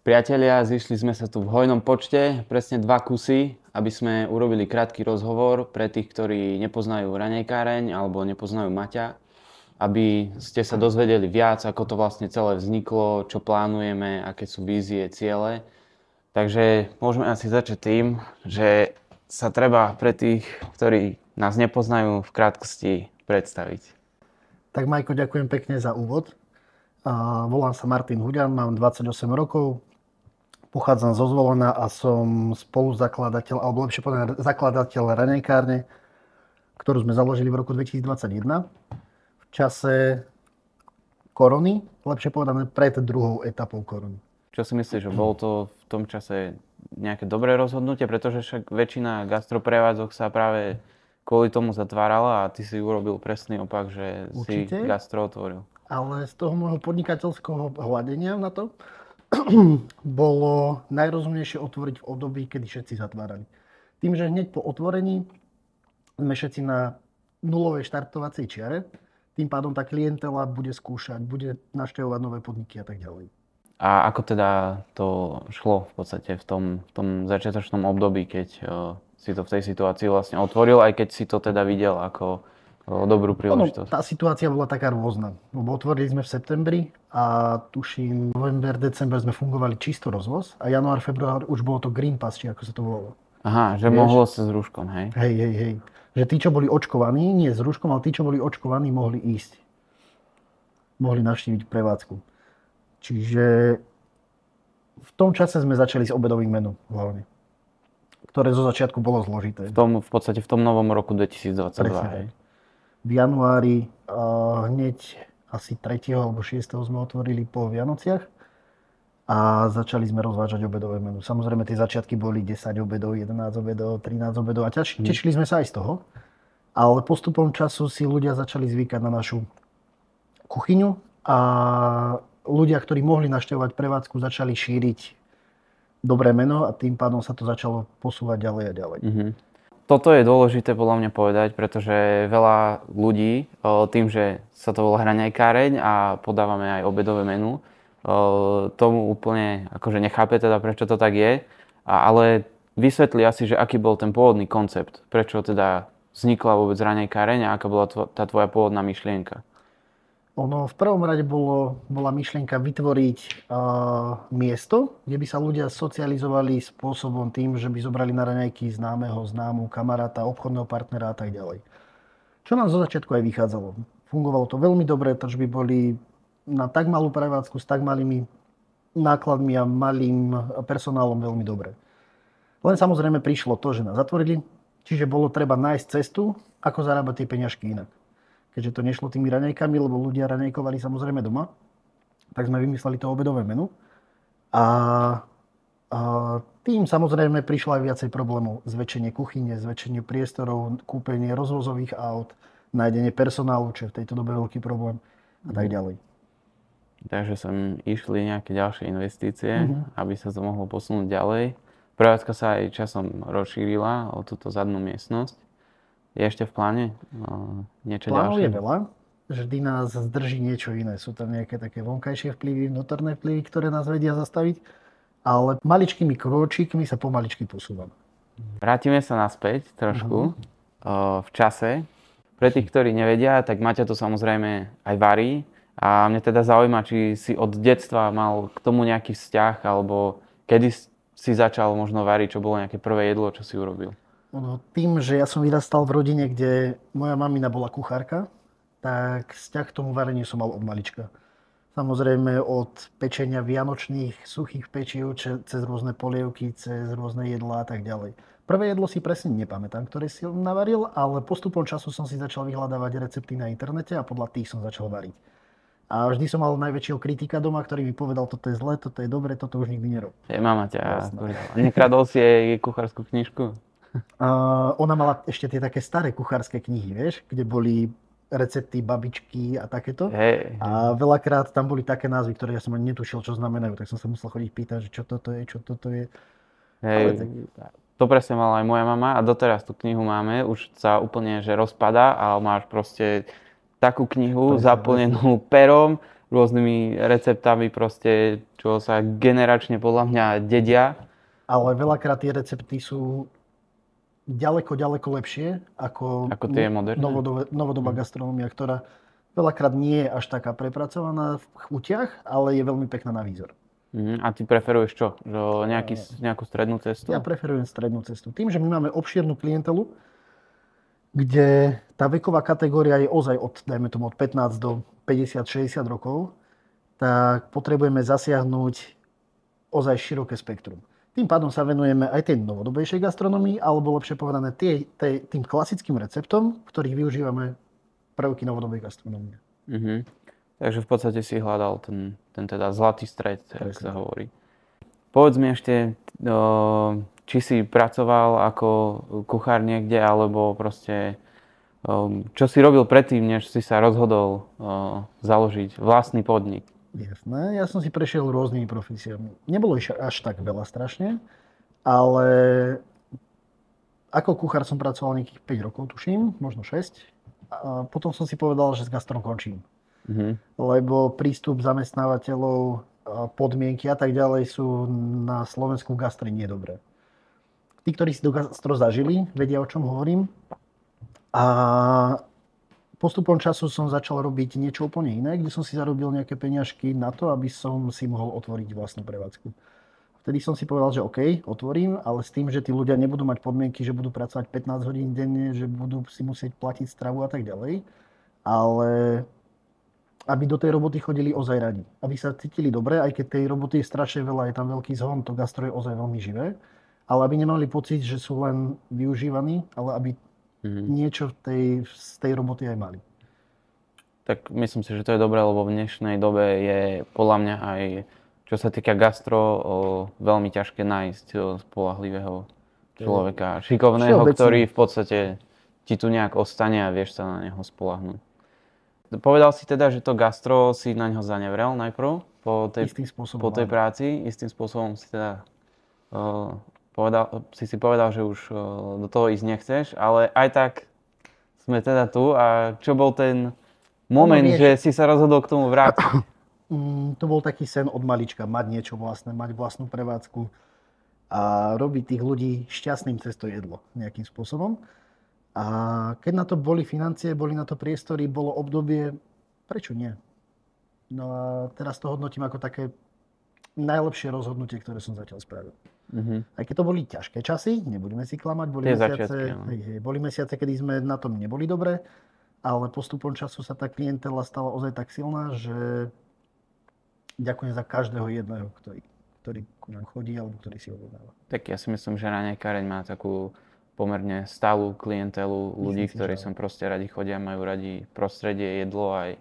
Priatelia, zišli sme sa tu v hojnom počte, presne 2 kusy, aby sme urobili krátky rozhovor pre tých, ktorí nepoznajú raňajkáreň alebo nepoznajú Maťa, aby ste sa dozvedeli viac, ako to vlastne celé vzniklo, čo plánujeme, aké sú vízie, ciele. Takže môžeme asi začať tým, že sa treba pre tých, ktorí nás nepoznajú, v krátkosti predstaviť. Tak Majko, ďakujem pekne za úvod. Volám sa Martin Huďan, mám 28 rokov, pochádzam zo Zvolena a som spoluzakladateľ, alebo lepšie povedané zakladateľ raňajkárne, ktorú sme založili v roku 2021 v čase korony, lepšie povedané pred druhou etapou korony. Čo si myslíš, že bolo to v tom čase nejaké dobré rozhodnutie, pretože však väčšina gastroprevádzok sa práve kvôli tomu zatvárala a ty si urobil presný opak, že Určite, si gastro otvoril. ale z toho môjho podnikateľského hľadenia na to bolo najrozumnejšie otvoriť v období, kedy všetci zatvárali. Tým, že hneď po otvorení sme všetci na nulovej štartovacej čiare, tým pádom tá klientela bude skúšať, bude navštevovať nové podniky a tak ďalej. A ako teda to šlo v podstate v tom začiatočnom období, keď si to v tej situácii vlastne otvoril, aj keď si to teda videl ako dobrú príležitosť? Tá situácia bola taká rôzna. Lebo otvorili sme v septembri a tuším november, december sme fungovali čisto rozvoz a január, február už bolo to Green Pass, či ako sa to volalo. Aha, že vieš? Mohlo sa s rúškom, hej? Hej. Že tí, čo boli očkovaní, nie s rúškom, ale tí, čo boli očkovaní, mohli ísť. Mohli navštíviť prevádzku. Čiže v tom čase sme začali s obedovým menu hlavne, ktoré zo začiatku bolo zložité. V podstate v tom novom roku 2022, hej? V januári hneď asi 3. alebo 6. sme otvorili po Vianociach a začali sme rozvážať obedové menu. Samozrejme tie začiatky boli 10 obedov, 11 obedov, 13 obedov a tešili sme sa aj z toho. Ale postupom času si ľudia začali zvykať na našu kuchyňu a ľudia, ktorí mohli navštevovať prevádzku, začali šíriť dobré meno a tým pádom sa to začalo posúvať ďalej a ďalej. Mm-hmm. Toto je dôležité podľa mňa povedať, pretože veľa ľudí tým, že sa to volá raňajkáreň a podávame aj obedové menu, tomu úplne akože nechápe teda, prečo to tak je, ale vysvetli asi, že aký bol ten pôvodný koncept, prečo teda vznikla vôbec raňajkáreň a aká bola tá tvoja pôvodná myšlienka. Ono v prvom rade bola myšlienka vytvoriť miesto, kde by sa ľudia socializovali spôsobom tým, že by zobrali na raňajky známu kamaráta, obchodného partnera a tak ďalej. Čo nám zo začiatku aj vychádzalo. Fungovalo to veľmi dobre, tržby boli na tak malú prevádzku s tak malými nákladmi a malým personálom veľmi dobre. Len samozrejme prišlo to, že nás zatvorili, čiže bolo treba nájsť cestu, ako zarábať tie peňažky inak. Keďže to nešlo tými raňajkami, lebo ľudia raňajkovali samozrejme doma, tak sme vymysleli to obedové menu. A tým samozrejme prišlo aj viacej problémov. Zväčšenie kuchyne, zväčšenie priestorov, kúpenie rozvozových aut, nájdenie personálu, čo je v tejto dobe veľký problém a tak ďalej. Takže sem išli nejaké ďalšie investície, aby sa to mohlo posunúť ďalej. Prevádzka sa aj časom rozšírila o túto zadnú miestnosť. Je ešte v pláne niečo Plánov ďalšie? Je veľa. Vždy nás zdrží niečo iné. Sú tam nejaké také vonkajšie vplyvy, vnútorné vplyvy, ktoré nás vedia zastaviť. Ale maličkými krôčikmi sa pomaličky posúvame. Vrátime sa naspäť trošku v čase. Pre tých, ktorí nevedia, tak Maťa to samozrejme aj varí. A mne teda zaujíma, či si od detstva mal k tomu nejaký vzťah, alebo kedy si začal možno variť, čo bolo nejaké prvé jedlo, čo si urobil. Tým, že ja som vyrastal v rodine, kde moja mamina bola kuchárka, tak vzťah k tomu vareniu som mal od malička. Samozrejme od pečenia vianočných suchých pečiev cez rôzne polievky, cez rôzne jedlá a tak ďalej. Prvé jedlo si presne nepamätám, ktoré si navaril, ale postupom času som si začal vyhľadávať recepty na internete a podľa tých som začal variť. A vždy som mal najväčšieho kritika doma, ktorý mi povedal, toto je zlé, toto je dobre, toto už nikdy nerob. Mama ťa nekradol si jej kuchárskú knižku? Ona mala ešte tie také staré kuchárske knihy, vieš, kde boli recepty babičky a takéto. A veľakrát tam boli také názvy, ktoré ja som ani netušil, čo znamenajú, tak som sa musel chodiť pýtať, že čo toto je. To presne mala aj moja mama a doteraz tú knihu máme, už sa úplne že rozpada a máš proste takú knihu zaplnenú perom rôznymi receptami proste, čo sa generačne podľa mňa dedia. Ale veľakrát tie recepty sú ďaleko lepšie ako tie moderné. novodobá gastronomia, ktorá veľakrát nie je až taká prepracovaná v chutiach, ale je veľmi pekná na výzor. A ty preferuješ čo? Nejakú strednú cestu? Ja preferujem strednú cestu. Tým, že my máme obšírnu klientelu, kde tá veková kategória je ozaj dajme tomu, od 15 do 50-60 rokov, tak potrebujeme zasiahnuť ozaj široké spektrum. Tým pádom sa venujeme aj tej novodobejšej gastronomii, alebo lepšie povedané tým klasickým receptom, v ktorých využívame prvky novodobej gastronomie. Takže v podstate si hľadal ten teda zlatý stred, ako sa hovorí. Povedz mi ešte, či si pracoval ako kuchár niekde, alebo proste čo si robil predtým, než si sa rozhodol založiť vlastný podnik? Jasné, ja som si prešiel rôznymi profesiami. Nebolo až tak veľa strašne, ale ako kuchár som pracoval nejakých 5 rokov, tuším, možno 6. A potom som si povedal, že s gastrom končím. Lebo prístup zamestnávateľov, podmienky a tak ďalej sú na Slovensku v gastri nedobré. Tí, ktorí si to gastro zažili, vedia, o čom hovorím. A postupom času som začal robiť niečo úplne iné, kde som si zarobil nejaké peniažky na to, aby som si mohol otvoriť vlastnú prevádzku. Vtedy som si povedal, že OK, otvorím, ale s tým, že tí ľudia nebudú mať podmienky, že budú pracovať 15 hodín denne, že budú si musieť platiť stravu a tak ďalej. Ale aby do tej roboty chodili ozaj radi. Aby sa cítili dobre, aj keď tej roboty je strašne veľa, je tam veľký zhon, to gastro je ozaj veľmi živé. Ale aby nemali pocit, že sú len využívaní, ale aby niečo z tej roboty aj mali. Tak myslím si, že to je dobré, lebo v dnešnej dobe je podľa mňa aj, čo sa týka gastro, veľmi ťažké nájsť spoľahlivého človeka, šikovného, ktorý v podstate ti tu nejak ostane a vieš sa na neho spoľahnúť. Povedal si teda, že to gastro si na neho zanevrel najprv po tej práci. Istým spôsobom si teda povedal, že už do toho ísť nechceš, ale aj tak sme teda tu. A čo bol ten moment, že si sa rozhodol k tomu vrátiť? To bol taký sen od malička, mať niečo vlastné, mať vlastnú prevádzku a robiť tých ľudí šťastným cez to jedlo nejakým spôsobom. A keď na to boli financie, boli na to priestory, bolo obdobie, prečo nie? No a teraz to hodnotím ako také najlepšie rozhodnutie, ktoré som zatiaľ spravil. Aj keď to boli ťažké časy, nebudeme si klamať, boli mesiace, kedy sme na tom neboli dobre, ale postupom času sa tá klientela stala ozaj tak silná, že ďakujem za každého jedného, ktorý ku nám chodí alebo ktorý si objednáva. Tak ja si myslím, že Raňajkáreň má takú pomerne stálú klientelu ľudí, ktorí sem proste radi chodia, majú radi prostredie, jedlo aj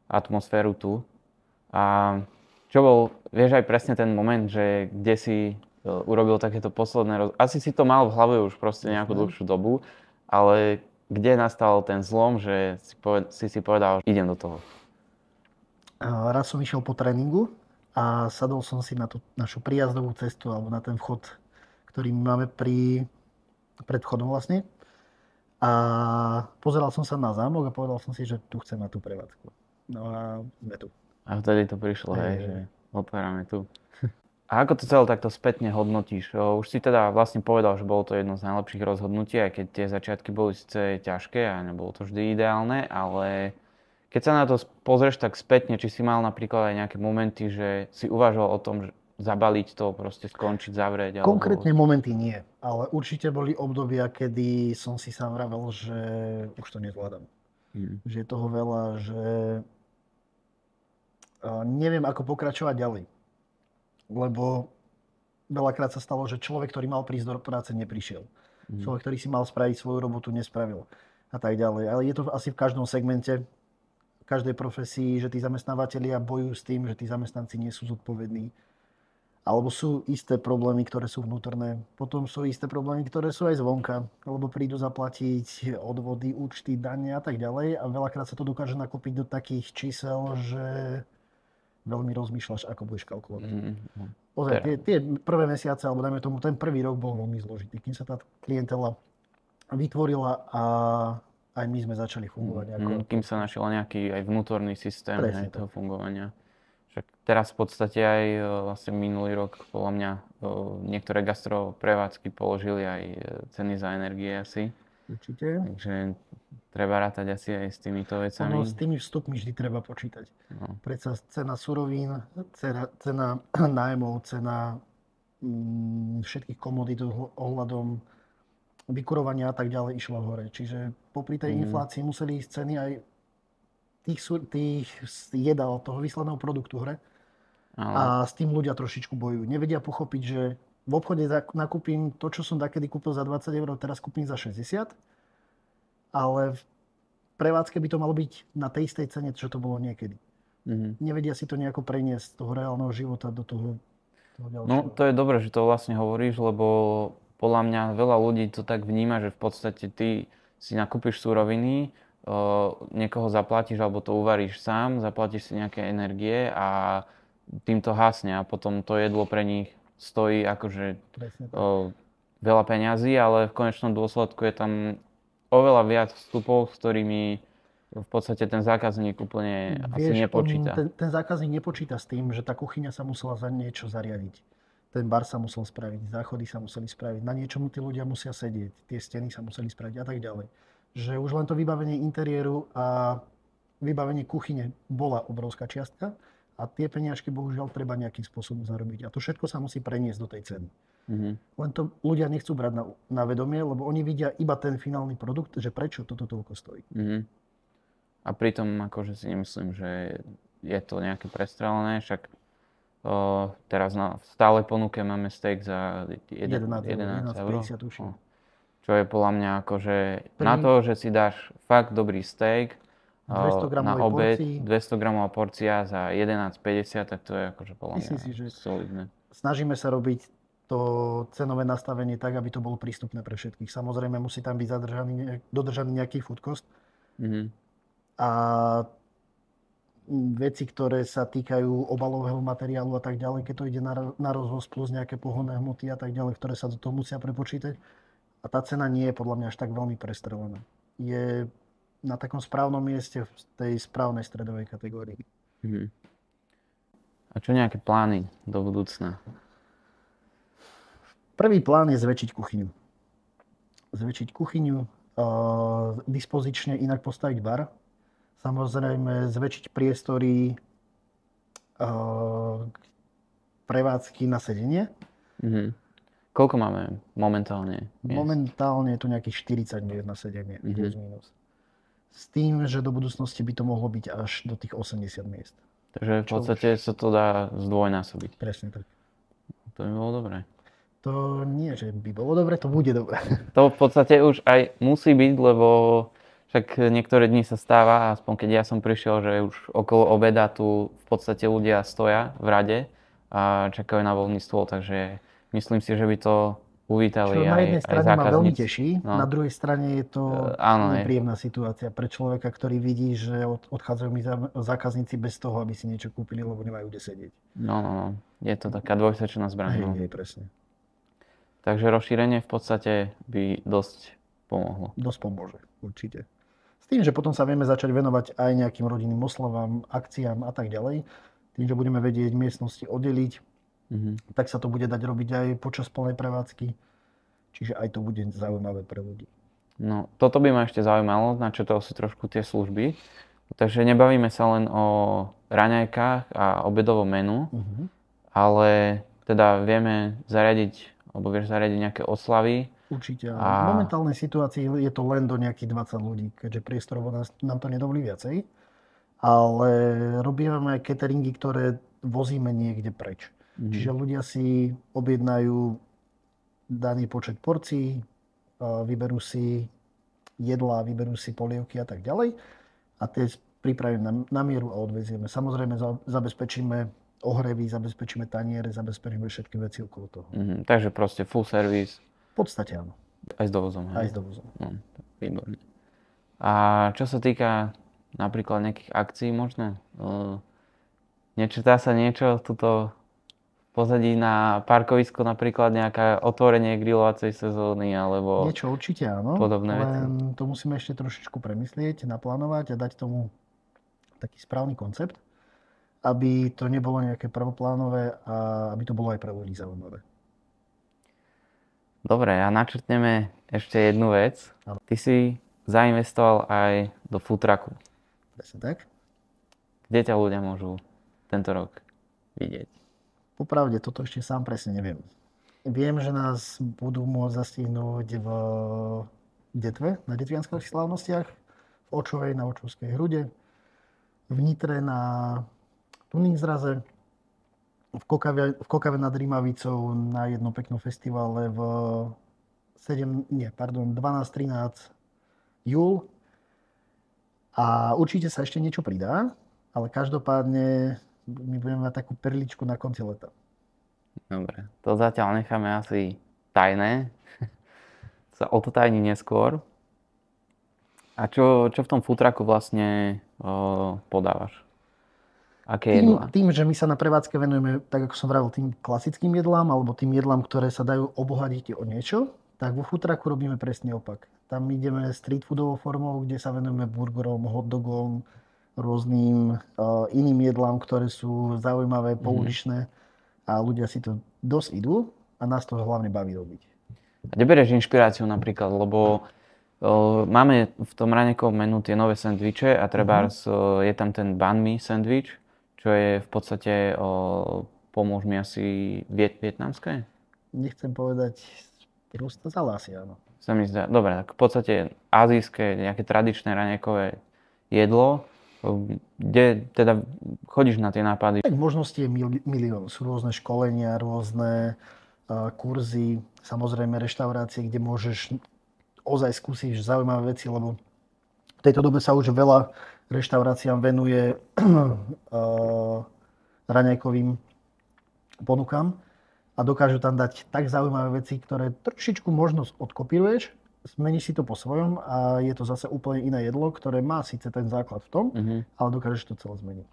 atmosféru tu. A čo bol, vieš aj presne ten moment, že kde si urobil takéto posledné asi si to mal v hlave už proste nejakú dlhšiu dobu, ale kde nastal ten zlom, že si povedal, že idem do toho? Raz som išiel po tréningu a sadol som si na tú našu príjazdovú cestu alebo na ten vchod, ktorý máme pred vchodom vlastne. A pozeral som sa na zámok a povedal som si, že tu chcem na tú prevádzku. No a sme tu. A vtedy to prišlo, že otvárame tu. A ako to celé takto spätne hodnotíš? Už si teda vlastne povedal, že bolo to jedno z najlepších rozhodnutí, aj keď tie začiatky boli síce ťažké a nebolo to vždy ideálne, ale keď sa na to pozrieš tak spätne, či si mal napríklad aj nejaké momenty, že si uvažoval o tom, že zabaliť to, proste skončiť, zavrieť? Alebo... Konkrétne momenty nie, ale určite boli obdobia, kedy som si sám vravel, že už to nezvládam. Že je toho veľa, že neviem, ako pokračovať ďalej. Lebo veľakrát sa stalo, že človek, ktorý mal prísť do práce, neprišiel. Človek, ktorý si mal spraviť svoju robotu, nespravil. A tak ďalej. Ale je to asi v každom segmente, v každej profesii, že tí zamestnávateľia bojujú s tým, že tí zamestnanci nie sú zodpovední. Alebo sú isté problémy, ktoré sú vnútorné. Potom sú isté problémy, ktoré sú aj zvonka. Lebo prídu zaplatiť odvody, účty, dane a tak ďalej. A veľakrát sa to dokáže nakúpiť do takých čísel, že veľmi rozmýšľaš, ako budeš kalkulovať. Ozaj, tie prvé mesiace, alebo dajme tomu, ten prvý rok bol veľmi zložitý. Kým sa tá klientela vytvorila a aj my sme začali fungovať. Ako... Kým sa našiel nejaký aj vnútorný systém toho fungovania. Však teraz v podstate aj vlastne minulý rok podľa mňa niektoré gastroprevádzky položili aj ceny za energie asi. Určite. Takže treba rátať asi aj s týmito vecami. S tými vstupmi vždy treba počítať. No. Predsa cena surovín, cena nájmov, cena všetkých komodít ohľadom vykurovania a tak ďalej išla hore. Čiže popri tej inflácii museli ísť ceny aj tých jedál, toho výsledného produktu hore. A s tým ľudia trošičku bojujú. Nevedia pochopiť, že v obchode nakúpim to, čo som takedy kúpil za 20 eur, teraz kúpim za 60. Ale v prevádzke by to malo byť na tej istej cene, čo to bolo niekedy. Nevedia si to nejako preniesť z toho reálneho života do toho ďalšieho. No to je dobré, že to vlastne hovoríš, lebo podľa mňa veľa ľudí to tak vníma, že v podstate ty si nakúpiš suroviny, niekoho zaplatíš alebo to uvaríš sám, zaplatíš si nejaké energie a tým to hasne a potom to jedlo pre nich stojí akože veľa peňazí, ale v konečnom dôsledku je tam oveľa viac vstupov, s ktorými v podstate ten zákazník úplne asi nepočíta. Ten zákazník nepočíta s tým, že tá kuchyňa sa musela za niečo zariadiť. Ten bar sa musel spraviť, záchody sa museli spraviť, na niečomu tí ľudia musia sedieť, tie steny sa museli spraviť a tak ďalej. Že už len to vybavenie interiéru a vybavenie kuchyne bola obrovská čiastka a tie peniažky bohužiaľ treba nejakým spôsobom zarobiť. A to všetko sa musí preniesť do tej ceny. Len to ľudia nechcú brať na vedomie, lebo oni vidia iba ten finálny produkt, že prečo toto toľko stojí. A pritom akože si nemyslím, že je to nejaké prestrelené, však teraz v stálej ponuke máme steak za 11 eur. Čo je podľa mňa akože na to, že si dáš fakt dobrý steak na obed, 200 gramová porcia za 11,50, tak to je akože podľa mňa solidné. Snažíme sa robiť to cenové nastavenie tak, aby to bolo prístupné pre všetkých. Samozrejme musí tam byť dodržaný nejaký food cost. A veci, ktoré sa týkajú obalového materiálu a tak ďalej, keď to ide na rozvoz plus nejaké pohonné hmoty a tak ďalej, ktoré sa do toho musia prepočítať. A tá cena nie je podľa mňa až tak veľmi prestrelená. Je na takom správnom mieste v tej správnej stredovej kategórii. A čo nejaké plány do budúcna? Prvý plán je zväčšiť kuchyňu. Dispozične inak postaviť bar. Samozrejme zväčšiť priestory prevádzky na sedenie. Koľko máme momentálne? Momentálne je tu nejakých 40 miest na sedenie, plus minus. S tým, že do budúcnosti by to mohlo byť až do tých 80 miest. Takže v podstate sa to dá zdvojnásobiť. Presne tak. To by bolo dobré. To nie, že by bolo dobre, to bude dobre. To v podstate už aj musí byť, lebo však niektoré dni sa stáva, aspoň keď ja som prišiel, že už okolo obeda tu v podstate ľudia stoja v rade a čakajú na voľný stôl, takže myslím si, že by to uvítali aj zákazníci. Čo na jednej strane ma veľmi teší, na druhej strane je to nepríjemná situácia pre človeka, ktorý vidí, že odchádzajú mi zákazníci bez toho, aby si niečo kúpili, lebo nemajú kde sedieť. No. Je to taká dvojsečná zbraň. Hej, presne. Takže rozšírenie v podstate by dosť pomohlo. Dosť pomôže, určite. S tým, že potom sa vieme začať venovať aj nejakým rodinným oslavám, akciám a tak ďalej. Tým, že budeme vedieť miestnosti oddeliť, tak sa to bude dať robiť aj počas plnej prevádzky. Čiže aj to bude zaujímavé pre ľudí. No, toto by ma ešte zaujímalo, načetol si trošku tie služby. Takže nebavíme sa len o raňajkách a obedovom menu, ale teda vieme zariadiť, alebo vieš zariadiť nejaké oslavy. Určite. V momentálnej situácii je to len do nejakých 20 ľudí, keďže priestorovo nám to nedovolí viacej. Ale robíme aj cateringy, ktoré vozíme niekde preč. Čiže ľudia si objednajú daný počet porcií, vyberú si jedlá, vyberú si polievky a tak ďalej. A tie pripravíme na mieru a odvezieme. Samozrejme zabezpečíme ohrevy, zabezpečíme taniere, zabezpečíme všetky veci okolo toho. Takže proste full service. V podstate áno. Aj s dovozom. Aj s dovozom. No, výborne. A čo sa týka napríklad nejakých akcií možno? Nečetá sa niečo tuto v pozadí na parkovisko napríklad nejaké otvorenie grilovacej sezóny alebo Niečo určite áno, podobné veci. len to musíme ešte trošičku premyslieť, naplánovať a dať tomu taký správny koncept, aby to nebolo nejaké prvoplánové a aby to bolo aj pre ľudí zaujímavé. Dobre, a načrtneme ešte jednu vec. Áno. Ty si zainvestoval aj do food trucku. Presne tak? Kde ťa ľudia môžu tento rok vidieť? Popravde, toto ešte sám presne neviem. Viem, že nás budú môcť zastihnúť v Detve, na detvianských slávnostiach, v Očovej na Očovskej hrude, v Nitre na Tunných zraze, v Kokave nad Rímavicou na jednom peknom festivale v 12-13 júl. A určite sa ešte niečo pridá, ale každopádne my budeme mať takú perličku na konci leta. Dobre, to zatiaľ necháme asi tajné. Sa ototajní neskôr. A čo v tom food trucku vlastne podávaš? Aké jedlá? Tým, že my sa na prevádzke venujeme, tak ako som vravel, tým klasickým jedlám alebo tým jedlám, ktoré sa dajú obohatiť o niečo, tak vo food trucku robíme presný opak. Tam ideme street foodovou formou, kde sa venujeme burgerom, hotdogom, rôznym iným jedlám, ktoré sú zaujímavé, pouličné a ľudia si to dosť idú a nás to hlavne baví robiť. A kde berieš inšpiráciu napríklad, lebo máme v tom raňajkovom menu tie nové sendviče a trebárs je tam ten banh mi sendvič, čo je v podstate, pomôž mi asi vietnamské? Nechcem povedať, prosto zalási, áno. Sa mi zdá. Dobre, tak v podstate azijské, nejaké tradičné raňajkové jedlo. Kde teda chodíš na tie nápady? Tak možností je milión. Sú rôzne školenia, rôzne kurzy, samozrejme reštaurácie, kde môžeš ozaj skúsiť zaujímavé veci, lebo v tejto dobe sa už veľa reštauráciám venuje raňajkovým ponukám a dokážu tam dať tak zaujímavé veci, ktoré trošičku možno odkopíruješ, zmeníš si to po svojom a je to zase úplne iné jedlo, ktoré má síce ten základ v tom, ale dokážeš to celé zmeniť.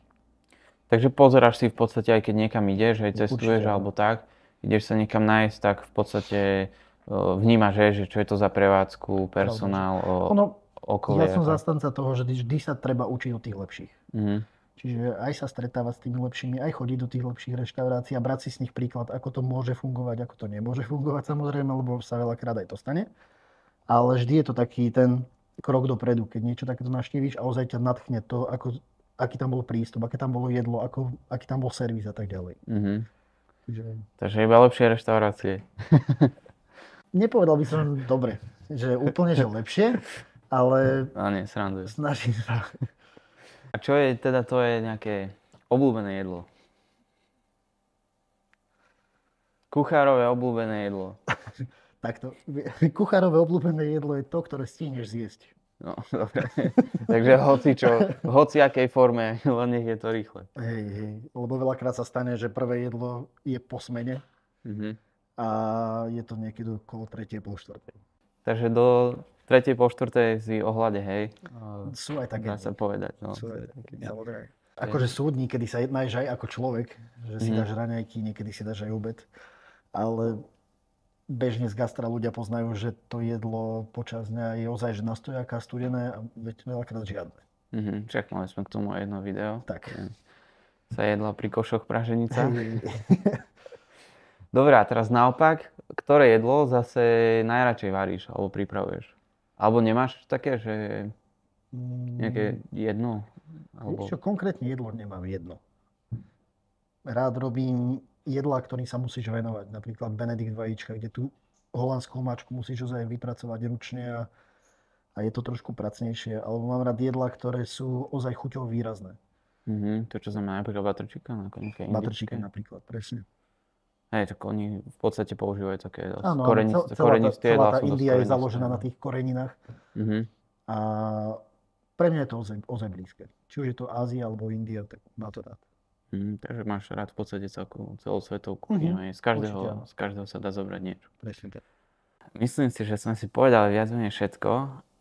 Takže pozeráš si v podstate, aj keď niekam ideš, aj cestuješ Určite, alebo tak, ideš sa niekam nájsť, tak v podstate vnímaš, že čo je to za prevádzku, personál, okolie. Ja som zastanca toho, že vždy sa treba učiť od tých lepších. Čiže aj sa stretávať s tými lepšími, aj chodiť do tých lepších reštaurácií a brať si z nich príklad, ako to môže fungovať, ako to nemôže fungovať samozrejme, lebo sa veľakrát aj to stane. Ale vždy je to taký ten krok dopredu, keď niečo takéto navštívíš a ozaj ťa nadchne to, aký tam bol prístup, aké tam bolo jedlo, aký tam bol servis a tak ďalej. Takže iba lepšie reštaurácie. Nepovedal by som dobre, že úplne že lepšie, ale nie, srandujem. snažím sa. A čo je teda tvoje nejaké obľúbené jedlo? Kuchárové obľúbené jedlo. Takto. Kuchárové obľúbené jedlo je to, ktoré stihneš zjesť. No, dobre. Takže hoci akej forme, len nech je to rýchle. Hej. Lebo veľakrát sa stane, že prvé jedlo je po smene a je to niekedy okolo 3. po 4. Takže do 3. po 4. si ohľade, hej? Sú aj také. Dá sa povedať. No. Sú aj také. Akože sú dní, kedy sa jednáš aj ako človek, že si dáš raňajky, niekedy si dáš aj obed, ale bežne z gastra ľudia poznajú, že to jedlo počas dňa je ozaj, že na stojáka studené a veľakrát žiadne. Však mali sme k tomu aj jedno video. Tak. Sa jedla pri košoch praženica. Dobre, a teraz naopak, ktoré jedlo zase najradšej varíš alebo pripravuješ? Alebo nemáš také, že nejaké jedno? Alebo... Čo konkrétne jedlo nemám jedno. Rád robím jedlá, ktorým sa musíš venovať. Napríklad Benedikt vajíčka, kde tú holandskú omáčku musíš ozaj vypracovať ručne a je to trošku pracnejšie. Alebo mám rád jedlá, ktoré sú ozaj chuťovo výrazné. To čo znamená napríklad butter chicken? Butter chicken napríklad, presne. Hej, tak oni v podstate používajú také korenisté jedlá. Celá tá India je založená na tých koreninách. A pre mňa je to ozaj blízke. Či už je to Ázia alebo India, tak má to rád. Takže máš rád v podstate celú svetovú kuchyňu. Z každého sa dá zobrať niečo. Presne tak. Myslím si, že sme si povedali viac menej všetko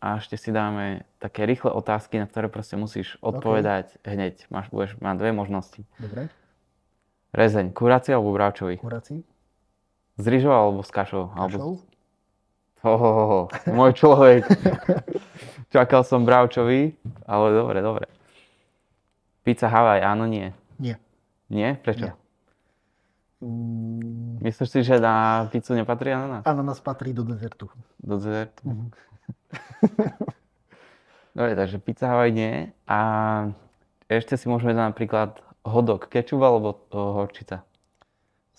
a ešte si dáme také rýchle otázky, na ktoré proste musíš odpovedať hneď. Budeš mať 2 možnosti. Dobre. Rezeň, kurací alebo bravčový? Kurací, S rýžou alebo s kašou? kašou. Môj človek. Čakal som bravčový, ale dobre. Pizza Hawaii, áno, nie. Nie. Nie? Prečo? Nie. Mm, Myslíš si, že na pizzu nepatrí ananás? Ananas patrí do dezertu. Do dezertu? Mhm. Dobre, takže pizza Hawaii nie. A ešte si môžeme dať napríklad hot-dog, kečup alebo horčica.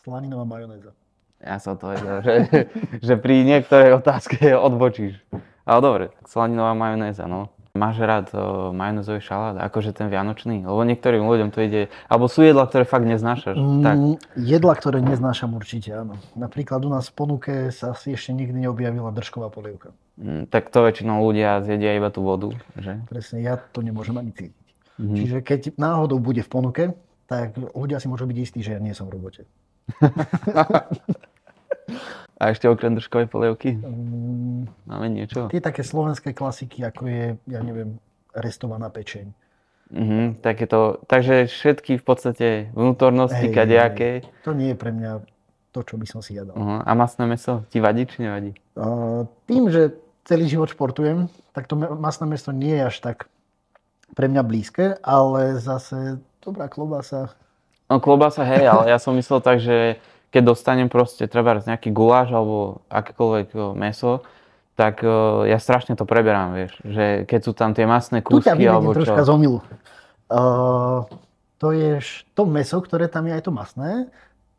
Slaninová majonéza. Ja som to vedel, že pri niektorej otázke odbočíš. Ale dobre, slaninová majonéza, no. Máš rád majonézový šalát, akože ten vianočný? Lebo niektorým ľuďom to ide, alebo sú jedlá, ktoré fakt neznášaš. Tak. Jedlá, ktoré neznášam určite, áno. Napríklad u nás v ponuke sa si ešte nikdy neobjavila držková polievka. Tak to väčšinou ľudia zjedia iba tú vodu, že? Presne, ja to nemôžem ani cítiť. Čiže keď náhodou bude v ponuke, tak ľudia si môžu byť istí, že ja nie som v robote. A ešte okrem držkovej polievky? Máme niečo? Tie také slovenské klasiky, ako je, ja neviem, restovaná pečeň. Takže všetky v podstate vnútornosti, kadejaké. To nie je pre mňa to, čo by som si jedal. A masné mäso ti vadí, či nevadí? Tým, že celý život športujem, tak to masné mäso nie je až tak pre mňa blízke, ale zase dobrá klobása. No klobása, hej, ale ja som myslel tak, že keď dostanem proste treba nejaký guláš alebo akékoľvek mäso, tak ja strašne to preberám, vieš, že keď sú tam tie masné kúsky alebo čo. Tu ťa troška z omylu. To mäso, ktoré tam je aj to masné,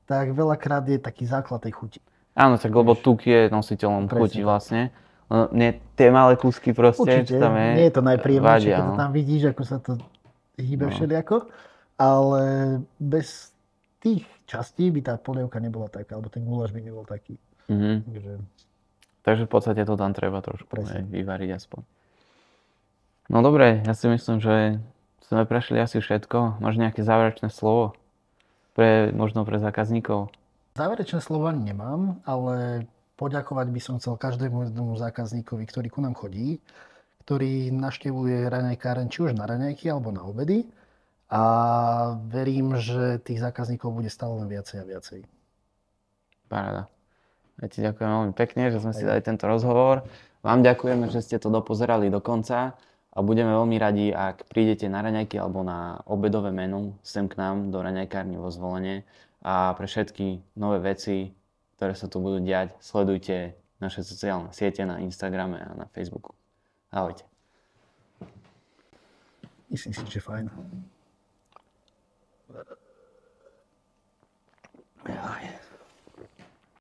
tak veľakrát je taký základ tej chuti. Áno, tak lebo tuk je nositeľom chuti vlastne. Nie, tie malé kúsky proste, určite, čo tam je. Nie je to najpríjemnejšie, keď no. to tam vidíš, ako sa to hýbe všelijako, ale bez tých častí by tá polievka nebola taká, alebo ten guláš by nebol taký. Takže v podstate to tam treba trošku vyvariť aspoň. No dobre, ja si myslím, že sme prešli asi všetko. Máš nejaké záverečné slovo? Možno pre zákazníkov? Záverečné slovo nemám, ale poďakovať by som chcel každému zákazníkovi, ktorý ku nám chodí, ktorý navštevuje raňajkáreň či už na raňajky alebo na obedy. A verím, že tých zákazníkov bude stále len viacej a viacej. Paráda. Ja ti ďakujem veľmi pekne, že sme si dali tento rozhovor. Vám ďakujeme, že ste to dopozerali do konca a budeme veľmi radi, ak prídete na raňajky alebo na obedové menu sem k nám do raňajkárne vo Zvolene. A pre všetky nové veci, ktoré sa tu budú diať, sledujte naše sociálne siete na Instagrame a na Facebooku. Ahojte. Myslím si, že fajn. Yeah.